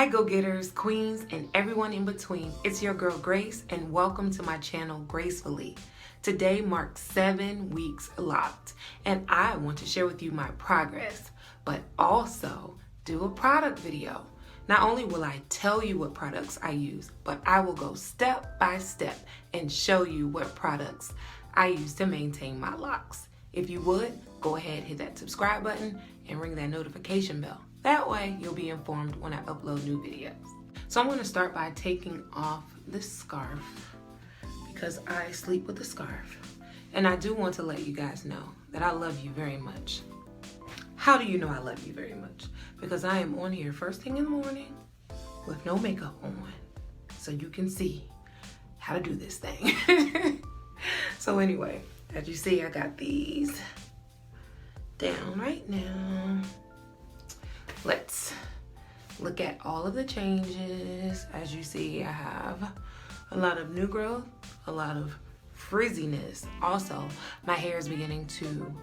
Hi go-getters, queens, and everyone in between. It's your girl Grace, and welcome to my channel Gracefully. Today marks 7 weeks locked, and I want to share with you my progress, but also do a product video. Not only will I tell you what products I use, but I will go step by step and show you what products I use to maintain my locks. If you would, go ahead, hit that subscribe button and ring that notification bell. That way you'll be informed when I upload new videos. So I'm going to start by taking off this scarf because I sleep with a scarf. And I do want to let you guys know that I love you very much. How do you know I love you very much? Because I am on here first thing in the morning with no makeup on, so you can see how to do this thing. So anyway, as you see, I got these down right now. Let's look at all of the changes. As you see, I have a lot of new growth, a lot of frizziness. Also, my hair is beginning to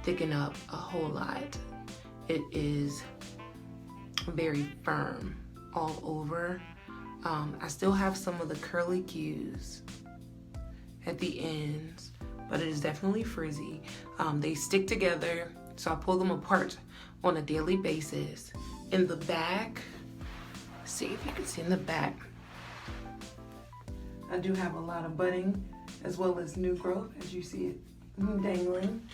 thicken up a whole lot. It is very firm all over. I still have some of the curly cues at the ends, but it is definitely frizzy. They stick together, so I pull them apart on a daily basis. In the back, see if you can see in the back, I do have a lot of budding as well as new growth, as you see it dangling.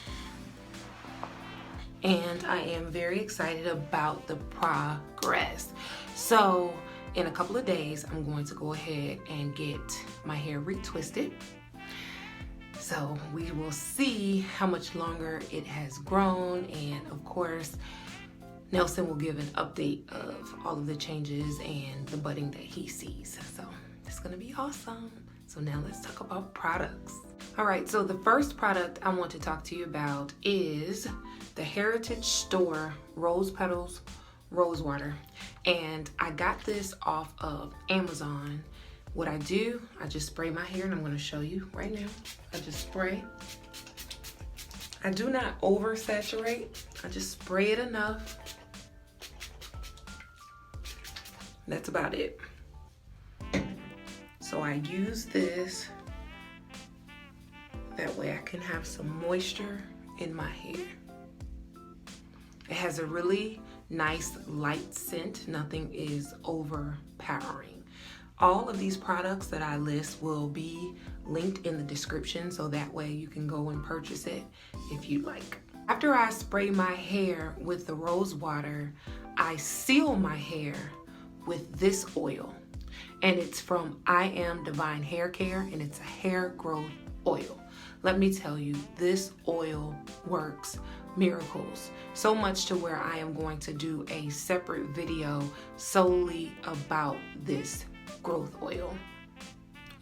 And I am very excited about the progress. So in a couple of days, I'm going to go ahead and get my hair retwisted. So we will see how much longer it has grown, and of course, Nelson will give an update of all of the changes and the budding that he sees. So it's gonna be awesome. So now let's talk about products. All right, so the first product I want to talk to you about is the Heritage Store Rose Petals Rose Water. And I got this off of Amazon. What I do, I just spray my hair, and I'm gonna show you right now. I just spray. I do not oversaturate. I just spray it enough. That's about it. So I use this. That way I can have some moisture in my hair. It has a really nice light scent. Nothing is overpowering. All of these products that I list will be linked in the description, so that way you can go and purchase it if you like. After I spray my hair with the rose water, I seal my hair with this oil. And it's from I Am Divine Hair Care, and it's a hair growth oil. Let me tell you, this oil works miracles. So much to where I am going to do a separate video solely about this growth oil.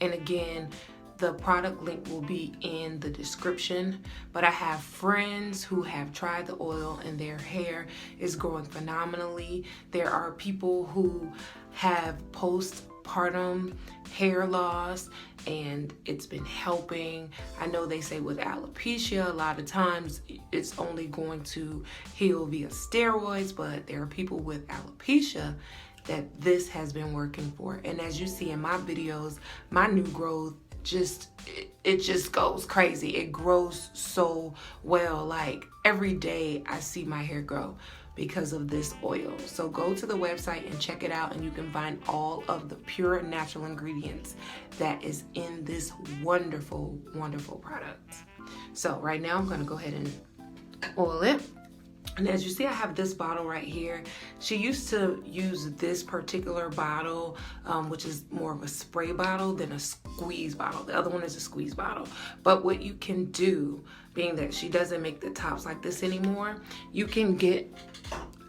And again, the product link will be in the description, but I have friends who have tried the oil and their hair is growing phenomenally. There are people who have postpartum hair loss and it's been helping. I know they say with alopecia, a lot of times it's only going to heal via steroids, but there are people with alopecia that this has been working for. And as you see in my videos, my new growth it just goes crazy. It grows so well. Like every day I see my hair grow because of this oil. So go to the website and check it out, and you can find all of the pure natural ingredients that is in this wonderful, wonderful product. So right now I'm gonna go ahead and oil it. And as you see, I have this bottle right here. She used to use this particular bottle, which is more of a spray bottle than a squeeze bottle. The other one is a squeeze bottle. But what you can do, being that she doesn't make the tops like this anymore, you can get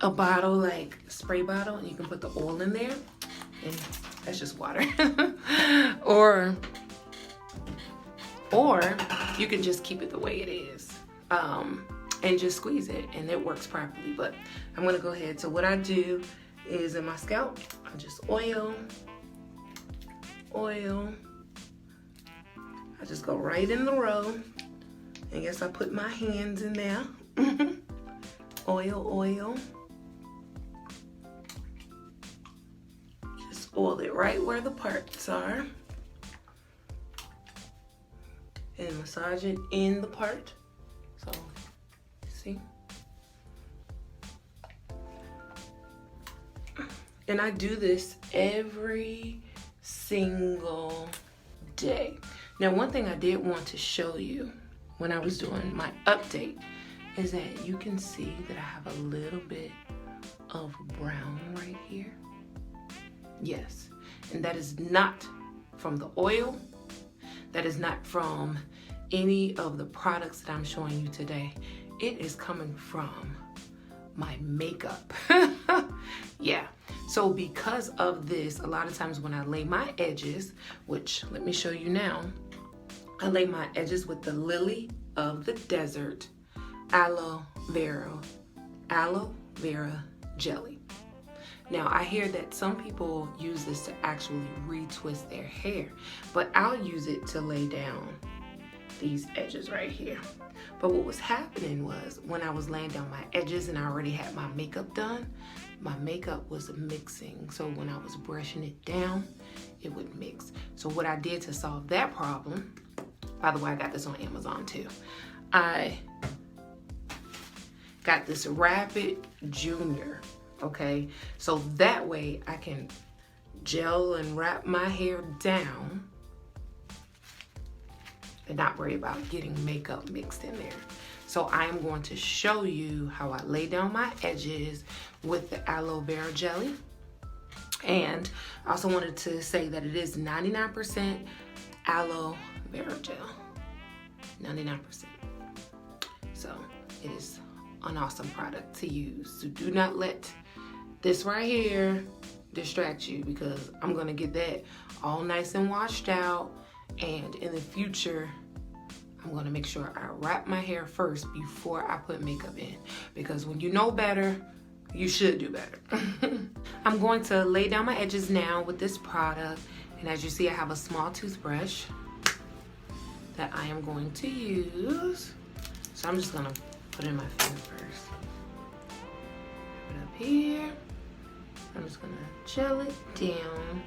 a bottle like spray bottle, and you can put the oil in there, and that's just water. or you can just keep it the way it is. And just squeeze it, and it works properly. But I'm gonna go ahead. So what I do is in my scalp, I just oil. I just go right in the row. And yes, I put my hands in there. Oil. oil it right where the parts are. And massage it in the part. So, see? And I do this every single day. Now, one thing I did want to show you when I was doing my update is that you can see that I have a little bit of brown right here. Yes, and that is not from the oil. That is not from any of the products that I'm showing you today. It is coming from my makeup. Yeah, so because of this, a lot of times when I lay my edges, which let me show you now, I lay my edges with the Lily of the Desert aloe vera jelly. Now, I hear that some people use this to actually retwist their hair, but I'll use it to lay down these edges right here. But what was happening was when I was laying down my edges and I already had my makeup done, my makeup was mixing. So when I was brushing it down, it would mix. So what I did to solve that problem, by the way, I got this on Amazon too. I got this Rapid Junior, okay? So that way I can gel and wrap my hair down and not worry about getting makeup mixed in there. So I am going to show you how I lay down my edges with the aloe vera jelly. And I also wanted to say that it is 99% aloe vera gel, 99%. So it is an awesome product to use. So do not let this right here distract you, because I'm gonna get that all nice and washed out, and in the future I'm gonna make sure I wrap my hair first before I put makeup in, because when you know better, you should do better. I'm going to lay down my edges now with this product, and as you see I have a small toothbrush that I am going to use. So I'm just gonna put it in my finger first. Put it up here. I'm just gonna gel it down.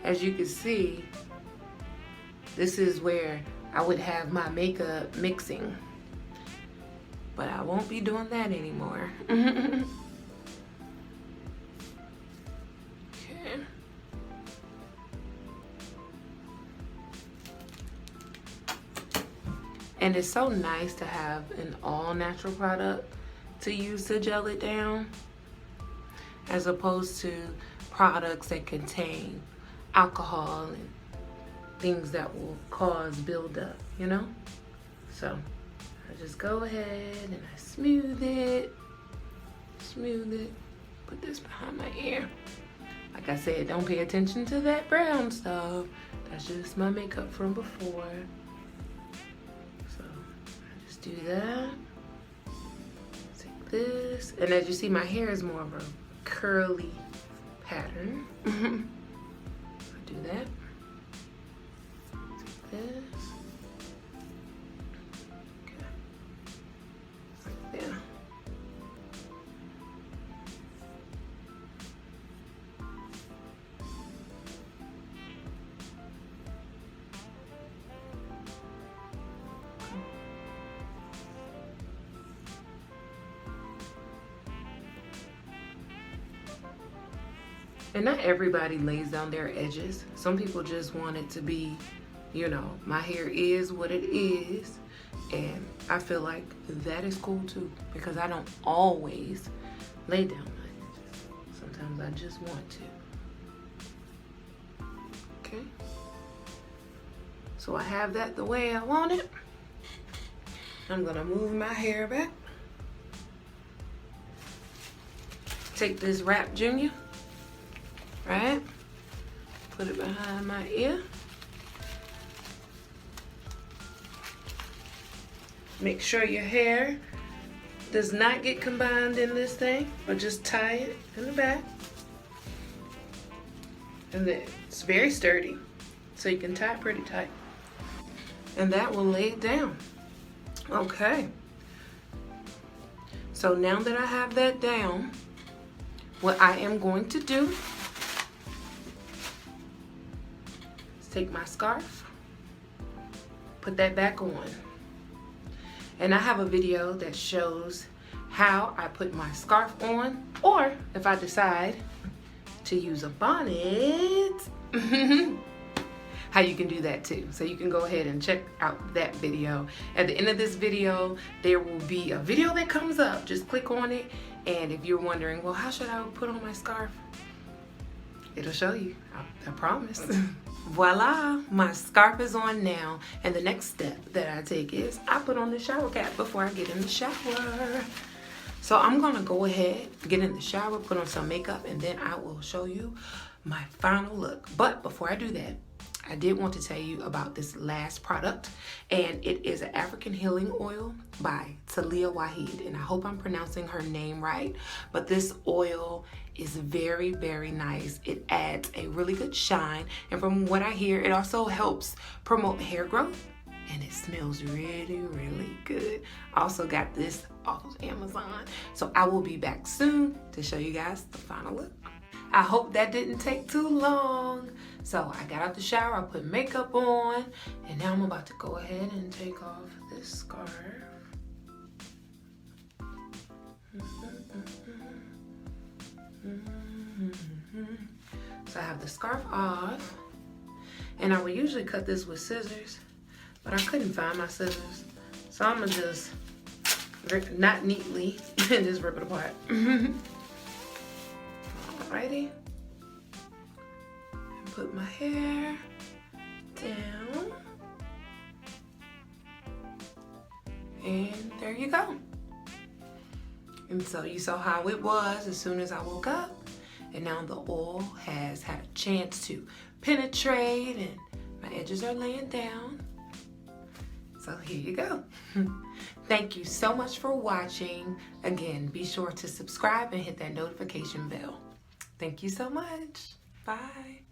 As you can see, this is where I would have my makeup mixing, but I won't be doing that anymore. Okay. And it's so nice to have an all natural product to use to gel it down, as opposed to products that contain alcohol and things that will cause buildup, you know? So I just go ahead and I smooth it, put this behind my ear. Like I said, don't pay attention to that brown stuff. That's just my makeup from before. So I just do that. Take this, and as you see, my hair is more of a curly pattern. I do that. Take this. Okay. Like that. And not everybody lays down their edges. Some people just want it to be, you know, my hair is what it is. And I feel like that is cool too, because I don't always lay down my edges. Sometimes I just want to. Okay. So I have that the way I want it. I'm gonna move my hair back. Take this Wrap Junior. Right? Put it behind my ear. Make sure your hair does not get combined in this thing, but just tie it in the back. And then it's very sturdy, so you can tie it pretty tight. And that will lay it down. Okay. So now that I have that down, what I am going to do take my scarf, put that back on. And I have a video that shows how I put my scarf on, or if I decide to use a bonnet, how you can do that too. So you can go ahead and check out that video. At the end of this video, there will be a video that comes up. Just click on it, and if you're wondering, well, how should I put on my scarf? It'll show you, I promise. Voila, my scarf is on now. And the next step that I take is I put on the shower cap before I get in the shower. So I'm gonna go ahead, get in the shower, put on some makeup, and then I will show you my final look. But before I do that, I did want to tell you about this last product, and it is an African Healing Oil by Talia Wahid, and I hope I'm pronouncing her name right, but this oil is very, very nice. It adds a really good shine, and from what I hear, it also helps promote hair growth, and it smells really, really good. I also got this off of Amazon, so I will be back soon to show you guys the final look. I hope that didn't take too long. So I got out the shower, I put makeup on, and now I'm about to go ahead and take off this scarf. So I have the scarf off, and I would usually cut this with scissors, but I couldn't find my scissors. So I'm gonna just, not neatly, and just rip it apart. Alrighty. Put my hair down, and there you go. And so you saw how it was as soon as I woke up, and now the oil has had a chance to penetrate, and my edges are laying down. So here you go. Thank you so much for watching. Again, be sure to subscribe and hit that notification bell. Thank you so much. Bye.